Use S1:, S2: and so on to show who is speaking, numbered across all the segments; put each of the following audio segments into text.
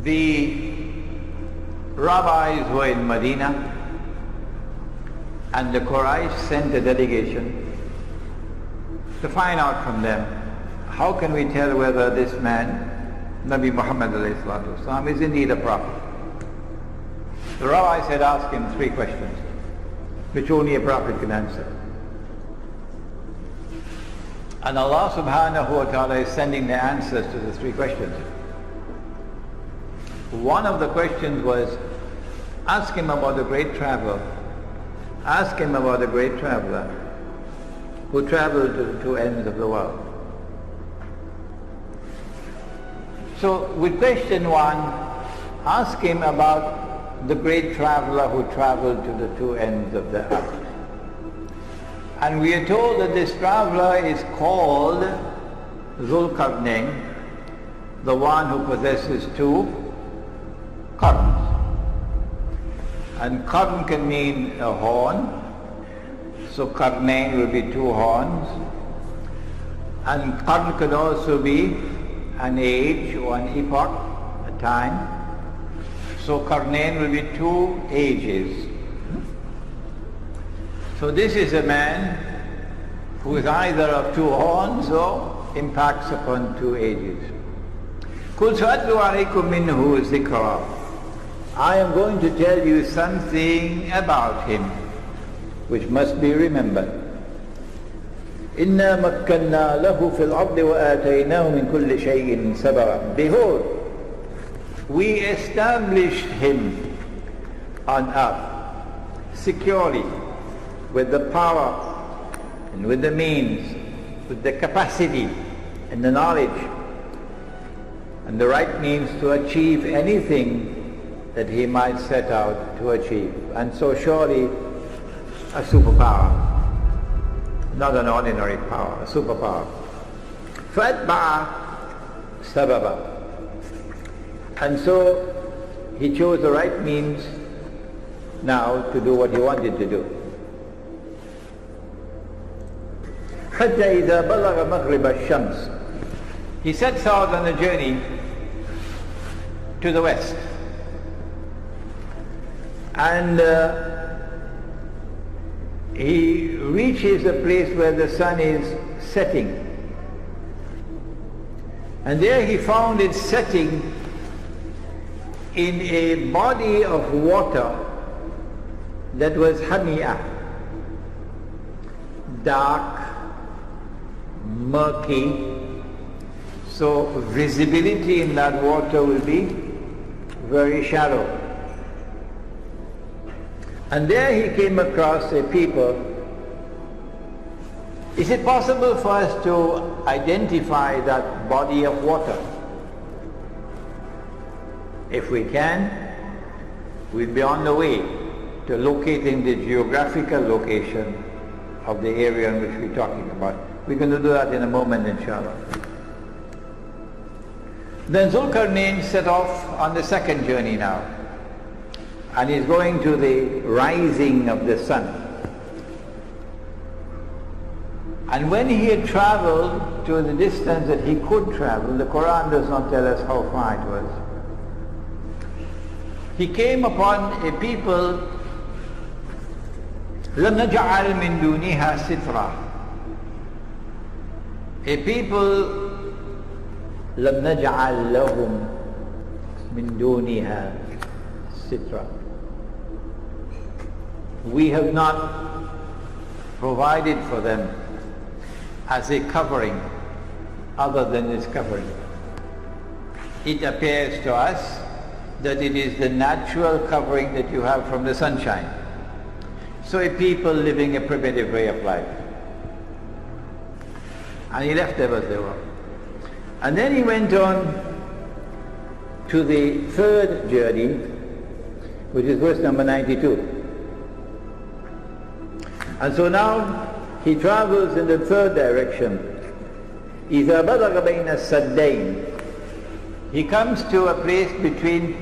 S1: The rabbis were in Medina, and the Quraysh sent a delegation to find out from them, how can we tell whether this man, Nabi Muhammad ﷺ, is indeed a prophet? The rabbis had asked him 3 questions, which only a prophet can answer. And Allah subhanahu wa ta'ala is sending the answers to the 3 questions. One of the questions was, ask him about the great traveler. Ask him about the great traveler who traveled to the 2 ends of the world. So with question 1, ask him about the great traveler who traveled to the 2 ends of the earth. And we are told that this traveler is called Zulqarnain, the one who possesses 2 qarns. And qarn can mean a horn, so qarnain will be 2 horns. And qarn could also be an age or an epoch, a time. So qarnain will be 2 ages. So this is a man who is either of 2 horns or impacts upon 2 ages. قُلْ سَأَتْلُ عَلَيْكُم مِّنْهُ ذِكْرًا. I am going to tell you something about him which must be remembered. إِنَّا مَكَّنَّا لَهُ فِي الْأَرْضِ وَآتَيْنَاهُ مِنْ كُلِّ شَيْءٍ سَبَبًا. Behold, we established him on earth securely, with the power and with the means, with the capacity and the knowledge and the right means to achieve anything that he might set out to achieve. And so surely a superpower, not an ordinary power, a superpower. فَأَتْبَعَ سَبَبًا. And so he chose the right means now to do what he wanted to do. حتى إذا بلغ مغرب الشمس. He sets out on a journey to the west. And he reaches a place where the sun is setting. And there he found it setting in a body of water that was hamiyah, dark, murky, so visibility in that water will be very shallow. And there he came across a people. Is it possible for us to identify that body of water? If we can, we'll be on the way to locating the geographical location of the area in which we're talking about. We're going to do that in a moment, inshallah. Then Zulqarnain set off on the 2nd journey now, and he's going to the rising of the sun. And when he had traveled to the distance that he could travel, the Quran does not tell us how far it was, he came upon a people, لَمْ نَجْعَلْ مِن دُونِهَا سِتْرًا, a people, لَمْ نَجْعَلْ لَهُمْ مِن دُونِهَا سِتْرًا. We have not provided for them as a covering other than this covering. It appears to us that it is the natural covering that you have from the sunshine. So a people living a primitive way of life. And he left them as they were. And then he went on to the 3rd journey, which is verse number 92. And so now he travels in the 3rd direction. إِذَا بَلَغَ بَيْنَ السَّدَّيْنِ. He comes to a place between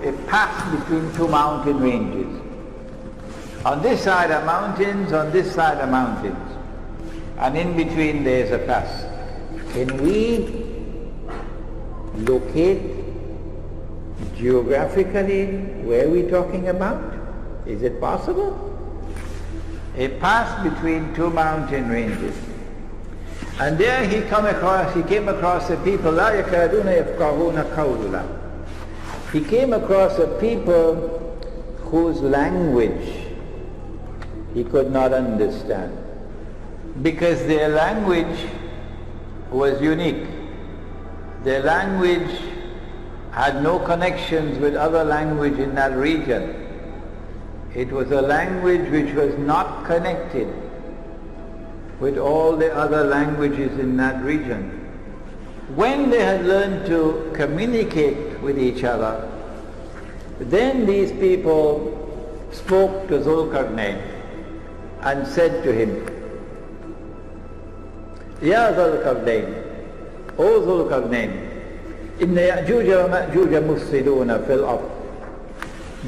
S1: a pass between 2 mountain ranges. On this side are mountains, on this side are mountains. And in between there is a pass. Can we locate Geographically, where are we talking about? Is it possible? A pass between two mountain ranges. And there he came across a people, لا يكادون يفقهون قولا. He came across a people whose language he could not understand, because their language was unique. Their language had no connections with other language in that region. It was a language which was not connected with all the other languages in that region. When they had learned to communicate with each other, then these people spoke to Zulkarnain and said to him, Ya Zulkarnain, O Zulkarnain, Inna yakjuj wa makjuj mufsiduna fil ard.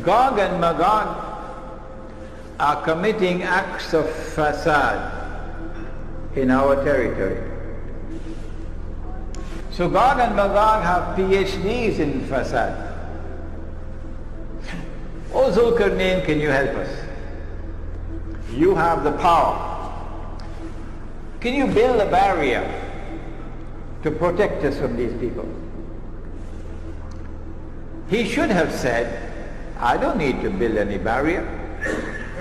S1: Gog and Magog are committing acts of fasad in our territory. So Gog and Magog have PhDs in fasad. O Zulkarnain, can you help us? You have the power. Can you build a barrier to protect us from these people? He should have said, I don't need to build any barrier.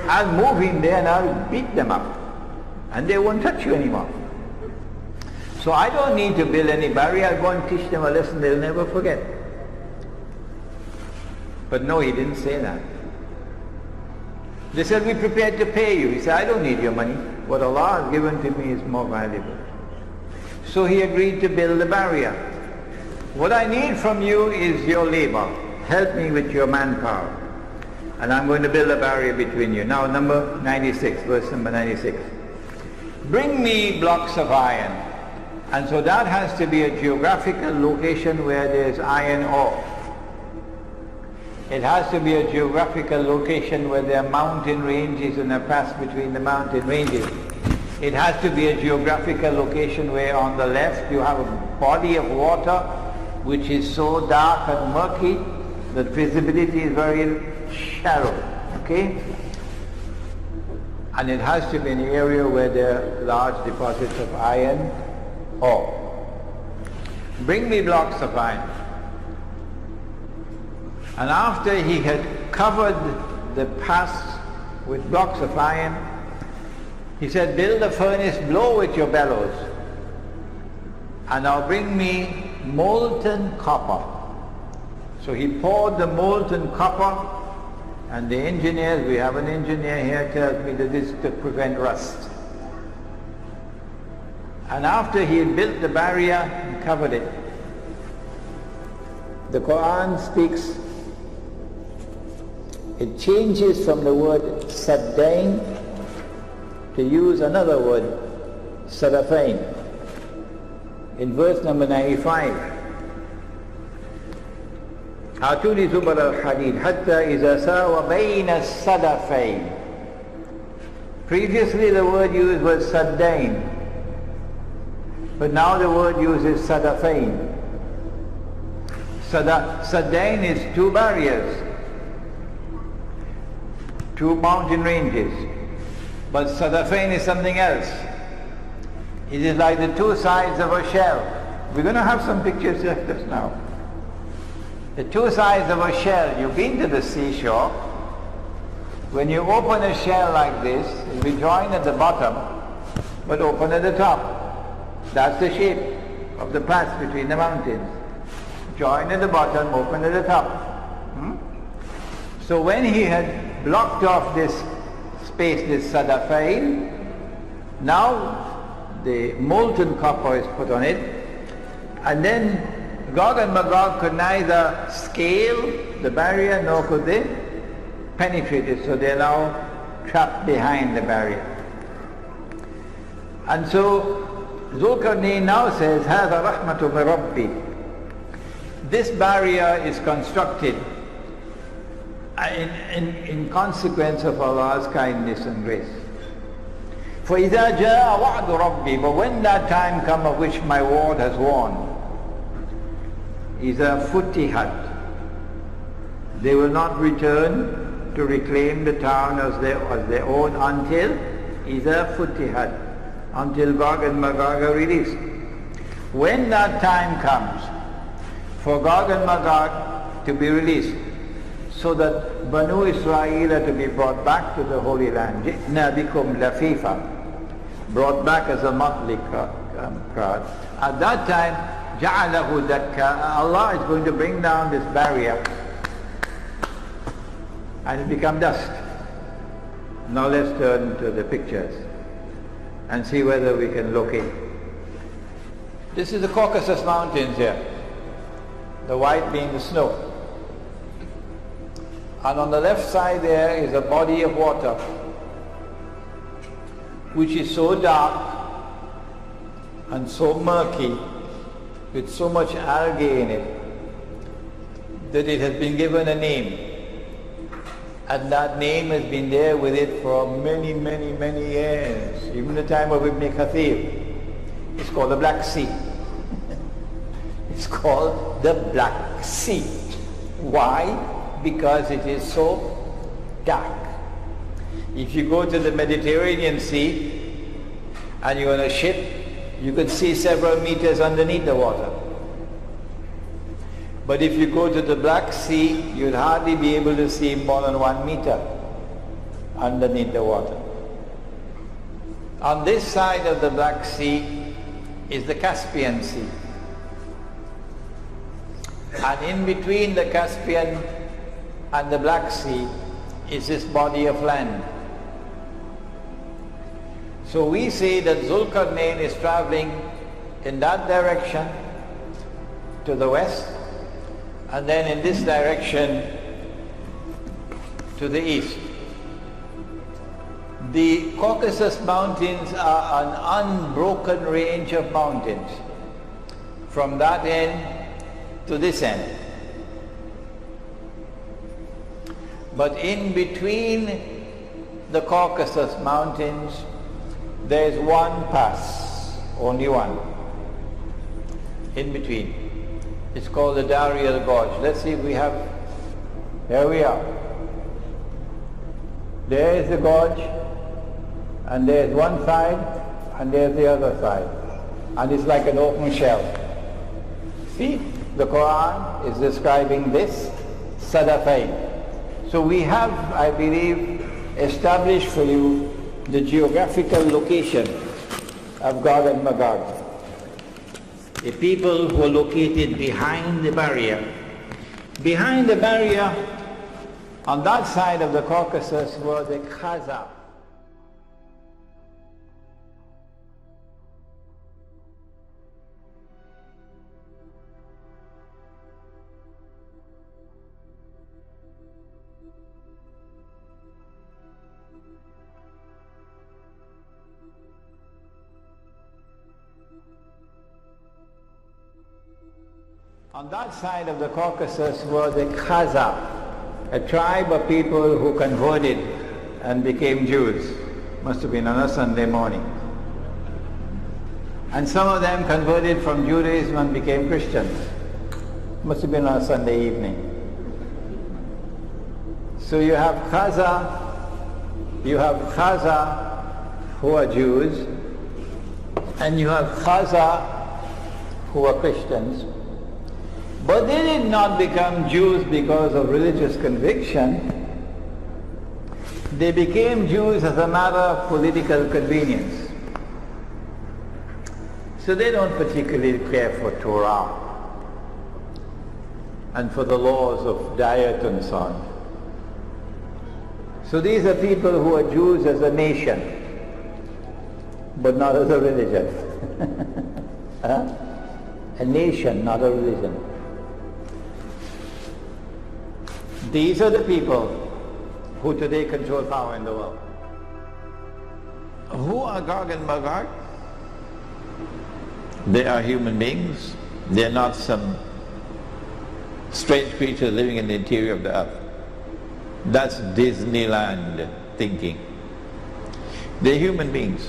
S1: I'll move in there and I'll beat them up. And they won't touch you anymore. So I don't need to build any barrier. I'll go and teach them a lesson they'll never forget. But no, he didn't say that. They said, we're prepared to pay you. He said, I don't need your money. What Allah has given to me is more valuable. So he agreed to build a barrier. What I need from you is your labor. Help me with your manpower. And I'm going to build a barrier between you. Now number 96, verse number 96. Bring me blocks of iron. And so that has to be a geographical location where there's iron ore. It has to be a geographical location where there are mountain ranges and a pass between the mountain ranges. It has to be a geographical location where on the left you have a body of water which is so dark and murky that visibility is very shallow. Okay? And it has to be an area where there are large deposits of iron ore. Bring me blocks of iron. And after he had covered the pass with blocks of iron, he said, build a furnace, blow with your bellows, and now bring me molten copper. So he poured the molten copper, and the engineers, we have an engineer here, tells me that this is to prevent rust. And after he had built the barrier and covered it, the Quran speaks, it changes from the word saddain to use another word, sadafain. In verse number 95, Atuni zubar al-hadid hatta iza sawa bayna sadafain. Previously the word used was saddain, but now the word used is sadafain. Saddain is two barriers, two mountain ranges. But sadafain is something else. It is like the two sides of a shell. We're going to have some pictures of this now. The two sides of a shell. You've been to the seashore. When you open a shell like this, it will be joined at the bottom, but open at the top. That's the shape of the path between the mountains. Join at the bottom, open at the top. So when he had blocked off this space, this sadafain, now the molten copper is put on it, and then Gog and Magog could neither scale the barrier nor could they penetrate it, so they're now trapped behind the barrier. And so Zulkarnain now says, هَذَا رَحْمَةُ مِنْ رَبِّي. This barrier is constructed in consequence of Allah's kindness and grace. فَإِذَا جَاءَ وَعْدُ رَبِّي. But when that time comes of which my word has warned, إِذَا فُتِحَتْ They will not return to reclaim the town as their own until إِذَا فُتِحَتْ, until Gog and Magog are released. When that time comes for Gog and Magog to be released, so that Banu Israel are to be brought back to the Holy Land, جِئْنَا بِكُمْ لَفِيفًا, brought back as a motley crowd. At that time, جَعَلَهُ دَكَّا, Allah is going to bring down this barrier and it become dust. Now let's turn to the pictures and see whether we can locate. This is the Caucasus Mountains here, the white being the snow. And on the left side there is a body of water which is so dark and so murky, with so much algae in it, that it has been given a name. And that name has been there with it for many, many, many years. Even the time of Ibn Kathir. It's called the Black Sea. It's called the Black Sea. Why? Because it is so dark. If you go to the Mediterranean Sea and you're on a ship, you could see several meters underneath the water. But if you go to the Black Sea, you'd hardly be able to see more than 1 meter underneath the water. On this side of the Black Sea is the Caspian Sea. And in between the Caspian and the Black Sea is this body of land. So we say that Zulkarnain is traveling in that direction to the west, and then in this direction to the east. The Caucasus Mountains are an unbroken range of mountains from that end to this end. But in between the Caucasus Mountains there is one pass, only one, in between. It's called the Darial Gorge. Let's see if we have, here we are. There is the gorge, and there's one side, and there's the other side. And it's like an open shell. See, the Quran is describing this Sadafain. So we have, I believe, established for you the geographical location of Gog and Magog. The people who are located behind the barrier. Behind the barrier, on that side of the Caucasus, were the Khazar. On that side of the Caucasus were the Khazar, a tribe of people who converted and became Jews. Must have been on a Sunday morning. And some of them converted from Judaism and became Christians. Must have been on a Sunday evening. So you have Khazar who are Jews, and you have Khazar who are Christians. But they did not become Jews because of religious conviction. They became Jews as a matter of political convenience. So they don't particularly care for Torah and for the laws of diet and so on. So these are people who are Jews as a nation, but not as a religion. A nation, not a religion. These are the people who today control power in the world. Who are Gog and Magog? They are human beings. They are not some strange creature living in the interior of the earth. That's Disneyland thinking. They're human beings.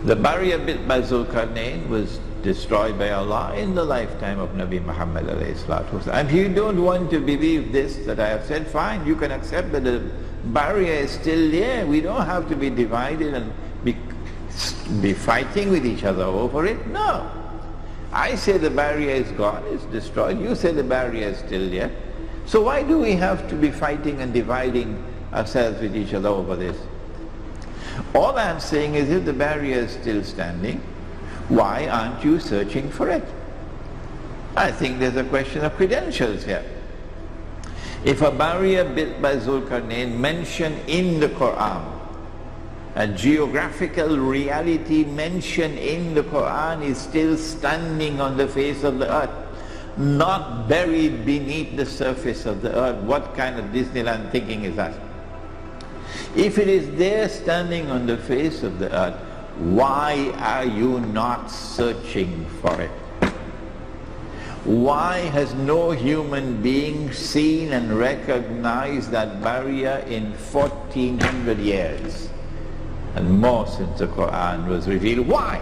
S1: The barrier built by Zulkarnain was destroyed by Allah in the lifetime of Nabi Muhammad alayhi salatu wasalam. And if you don't want to believe this that I have said, fine, you can accept that the barrier is still there. We don't have to be divided and be fighting with each other over it. No. I say the barrier is gone, it's destroyed. You say the barrier is still there. So why do we have to be fighting and dividing ourselves with each other over this? All I'm saying is, if the barrier is still standing, why aren't you searching for it? I think there's a question of credentials here. If a barrier built by Zulkarnain mentioned in the Quran, a geographical reality mentioned in the Quran, is still standing on the face of the earth, not buried beneath the surface of the earth, what kind of Disneyland thinking is that? If it is there standing on the face of the earth, why are you not searching for it? Why has no human being seen and recognized that barrier in 1400 years and more since the Quran was revealed? Why?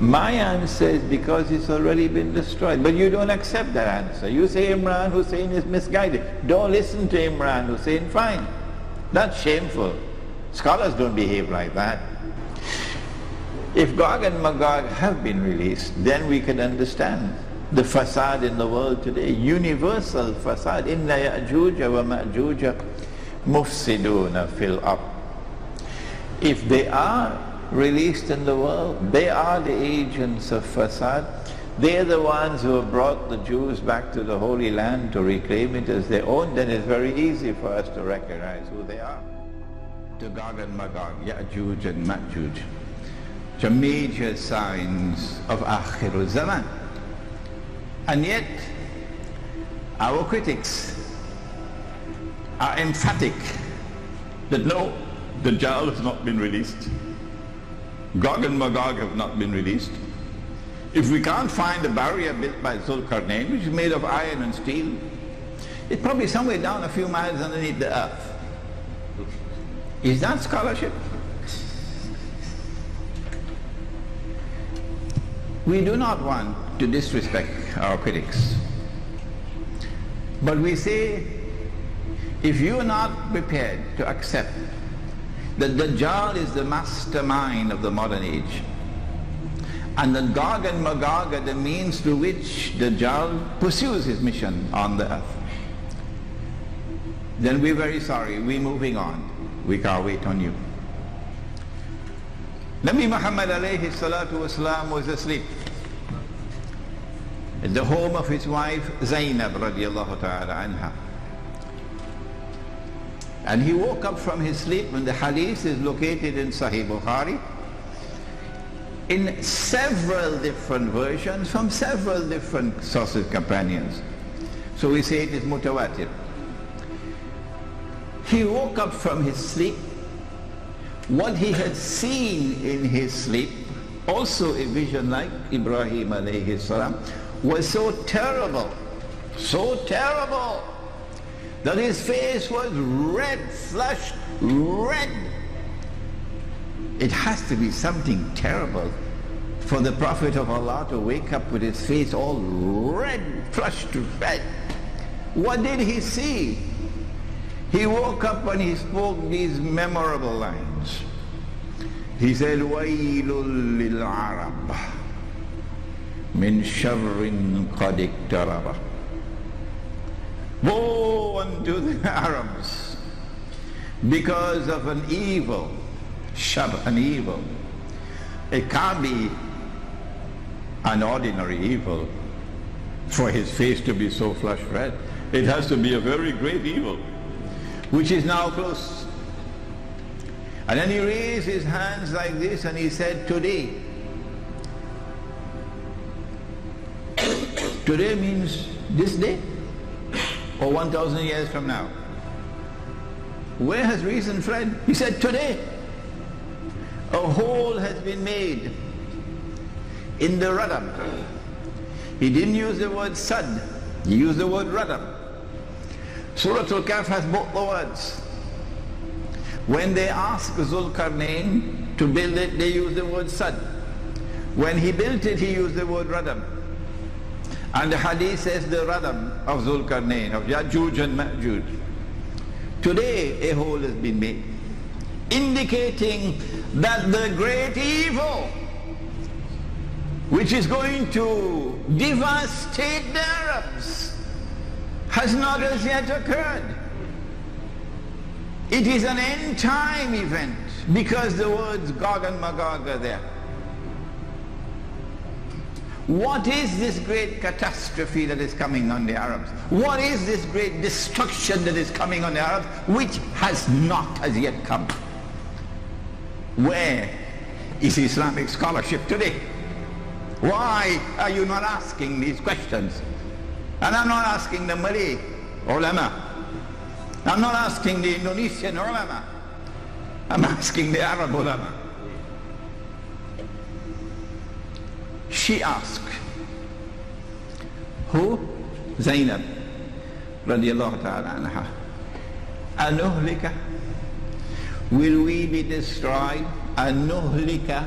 S1: My answer is because it's already been destroyed. But you don't accept that answer. You say Imran Husein is misguided. Don't listen to Imran Husein. Fine. That's shameful. Scholars don't behave like that. If Gog and Magog have been released, then we can understand the fasad in the world today. Universal fasad. Inna yakjuj wa makjuj mufsiduna fil ard. If they are released in the world, they are the agents of fasad. They are the ones who have brought the Jews back to the Holy Land to reclaim it as their own. Then it's very easy for us to recognize who they are. To Gog and Magog, Yakjuj and Makjuj, which are major signs of Akhirul Zaman. And yet, our critics are emphatic that no, the Dajjal has not been released. Gog and Magog have not been released. If we can't find a barrier built by Zulkarnain, which is made of iron and steel, it's probably somewhere down a few miles underneath the earth. Is that scholarship? We do not want to disrespect our critics. But we say, if you are not prepared to accept that Dajjal is the mastermind of the modern age, and that Gog and Magog are the means through which Dajjal pursues his mission on the earth, then we're very sorry, we're moving on. We can't wait on you. Nabi Muhammad alayhi salatu wasalam was asleep at the home of his wife Zainab radiallahu ta'ala anha. And he woke up from his sleep, and the hadith is located in Sahih Bukhari in several different versions from several different sources, companions. So we say it is mutawatir. He woke up from his sleep. What he had seen in his sleep, also a vision like Ibrahim alayhi salam, was so terrible, that his face was red, flushed red. It has to be something terrible for the Prophet of Allah to wake up with his face all red, flushed red. What did he see? He woke up and he spoke these memorable lines. He said, وَيْلٌ لِلْعَرَبِ مِنْ شَرٍ قَدْ اقْتَرَبَ. Woe unto the Arabs because of an evil, an evil. It can't be an ordinary evil for his face to be so flush red. It has to be a very great evil, which is now close. And then he raised his hands like this and he said, today. Today means this day or 1,000 years from now. Where has reason fled? He said, today. A hole has been made in the radam. He didn't use the word sad, he used the word radam. Surah Al-Kahf has both the words. When they ask Zulkarnain to build it, they use the word sad. When he built it, he used the word radam. And the hadith says the radam of Zulkarnain, of yakjuj and makjuj. Today a hole has been made, indicating that the great evil which is going to devastate the Arabs has not as yet occurred. It is an end time event because the words Gog and Magog are there. What is this great catastrophe that is coming on the Arabs? What is this great destruction that is coming on the Arabs which has not as yet come? Where is Islamic scholarship today? Why are you not asking these questions? And I'm not asking the Malay ulama. I'm not asking the Indonesian ulama. I'm asking the Arab ulama. She asked, who? Zainab radiallahu ta'ala anha. Anuhlika, will we be destroyed? Anuhlika,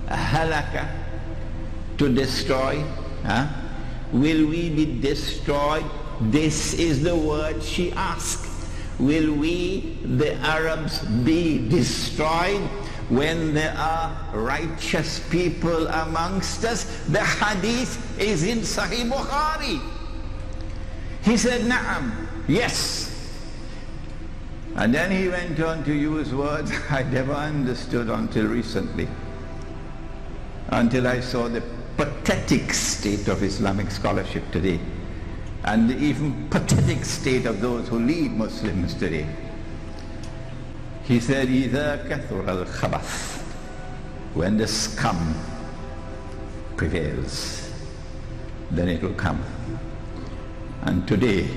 S1: halaka, to destroy. Will we be destroyed? This is the word she asked. Will we, the Arabs, be destroyed when there are righteous people amongst us? The hadith is in Sahih Bukhari. He said, Na'am, yes. And then he went on to use words I never understood until recently, until I saw the pathetic state of Islamic scholarship today, and the even pathetic state of those who lead Muslims today. He said, إِذَا كَثُرَ الْخَبَثِ, when the scum prevails, then it will come. And today,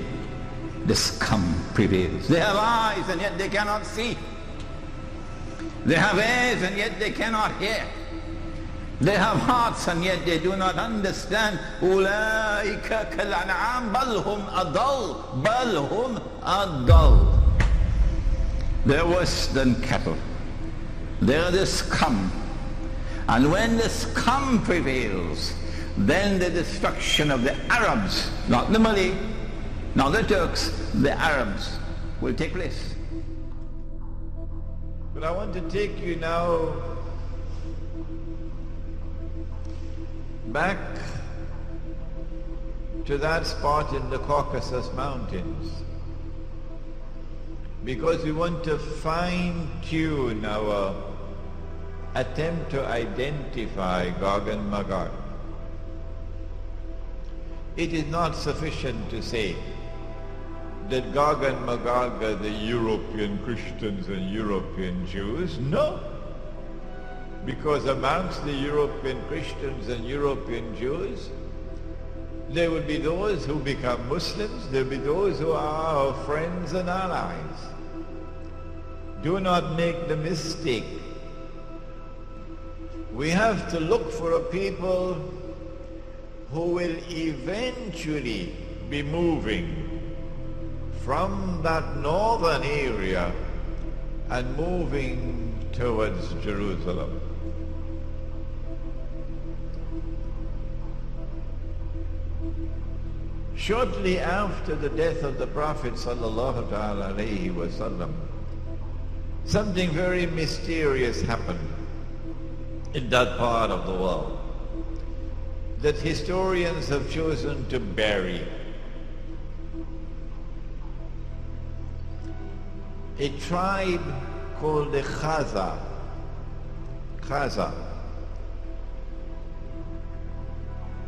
S1: the scum prevails. They have eyes and yet they cannot see. They have ears and yet they cannot hear. They have hearts and yet they do not understand. أُولَٰئِكَ كَالْأَنْعَامِ بَلْ هُمْ أَضَلُّ بَلْ هُمْ أَضَلُّ. They're worse than cattle. They're the scum. And when the scum prevails, then the destruction of the Arabs, not the Malay, not the Turks, the Arabs will take place. But I want to take you now back to that spot in the Caucasus Mountains, because we want to fine-tune our attempt to identify Gog and Magog. It is not sufficient to say that Gog and Magog are the European Christians and European Jews. No, because amongst the European Christians and European Jews, there will be those who become Muslims, there will be those who are our friends and allies. Do not make the mistake. We have to look for a people who will eventually be moving from that northern area and moving towards Jerusalem. Shortly after the death of the Prophet sallallahu alaihi wasallam, something very mysterious happened in that part of the world that historians have chosen to bury. A tribe called the Khaza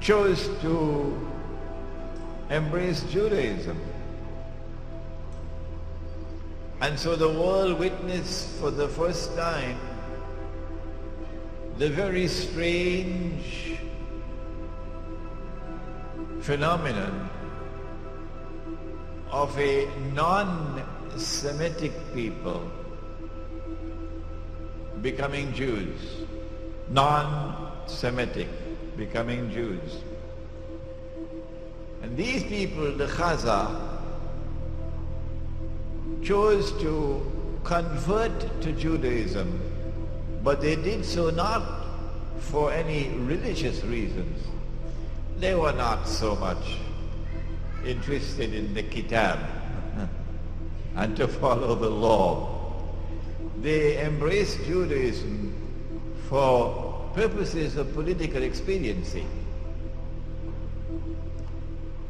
S1: chose to embrace Judaism. And so the world witnessed for the first time the very strange phenomenon of a non-Semitic people becoming Jews. Non-Semitic becoming Jews. And these people, the Khaza, chose to convert to Judaism, but they did so not
S2: for any religious reasons. They were not so much interested in the kitab and to follow the law. They embraced Judaism for purposes of political expediency.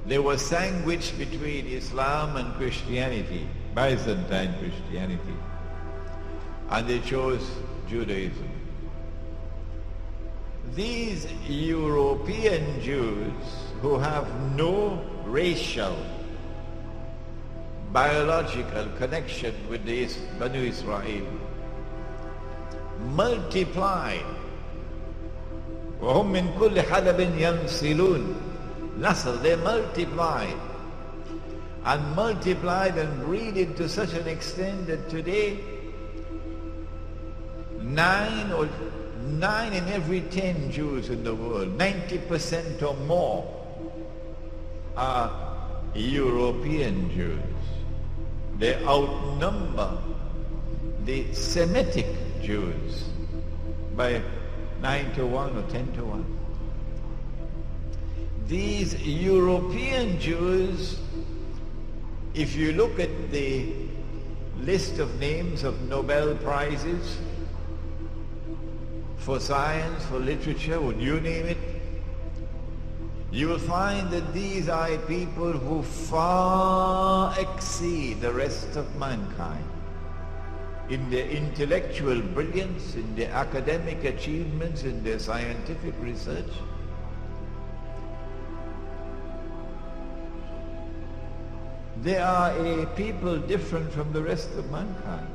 S2: They were sandwiched between Islam and Christianity, Byzantine Christianity, and they chose Judaism. These European Jews who have no racial, biological connection with the Banu Israel multiplied. وَهُمْ مِنْ كُلِّ حَدَبٍ يَنْسِلُونَ. Nasl, they multiplied and breeded to such an extent that today 9 in every 10 Jews in the world, 90% or more, are European Jews. They outnumber the Semitic Jews by 9 to 1 or 10 to 1. These European Jews, if you look at the list of names of Nobel Prizes for science, for literature, would you name it, you will find that these are people who far exceed the rest of mankind in their intellectual brilliance, in their academic achievements, in their scientific research. They are a people different from the rest of mankind.